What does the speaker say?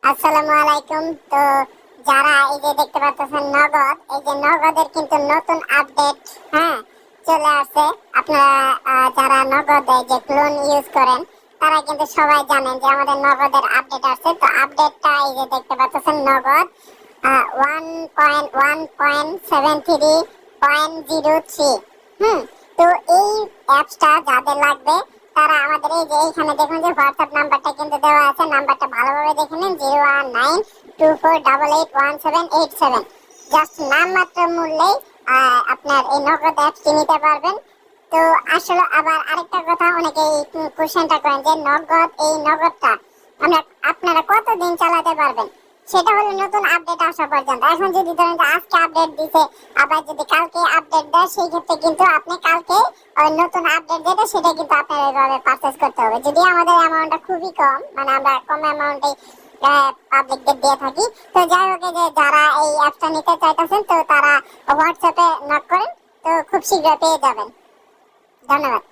আসসালামু আলাইকুম। তো যারা এই যে দেখতে পাচ্ছেন নগদ, এই যে নগদের কিন্তু নতুন আপডেট চলে আসছে। আপনারা যারা নগদ এই যে ক্লোন ইউজ করেন তারা কিন্তু সবাই জানেন যে আমাদের নগদের আপডেট আসছে। তো আপডেটটা এই যে দেখতে পাচ্ছেন নগদ 1.1.73.03। তো এই অ্যাপসটা যাদের লাগবে তারা আমাদের এই যে এইখানে দেখুন যে হোয়াটসঅ্যাপ নাম্বারটা কিন্তু দেওয়া আছে। নাম্বারটা ভালোভাবে দেখে নিন, 01924881787। জাস্ট নামমাত্র মূল্যেই আপনার এই নগদ অ্যাপসটি নিতে পারবেন। তো আসলে আবার আরেকটা কথা, অনেকে এই কোশ্চেনটা করেন যে নগদটা আপনারা কতদিন চালাতে পারবেন। সেটা হলো নতুন আপডেট আসা পর্যন্ত। এখন যদি ধরেন যে আজকে আপডেট দিছে, আবার যদি কালকে আপডেট দেয়, সেই ক্ষেত্রে কিন্তু আপনি কালকে নতুন আপডেট যেটা সেটা কিন্তু আপনার এইভাবে পারচেজ করতে হবে। যদি আমাদের অ্যামাউন্টটা খুবই কম, মানে আমরা কম অ্যামাউন্টে পাবলিকদের দিয়ে থাকি। তো যাই হোক, যে যারা এই অ্যাপটা নিতে চাইতেছেন তো তারা হোয়াটসঅ্যাপে নক করেন, তো খুব শীঘ্র পেয়ে যাবেন। ধন্যবাদ।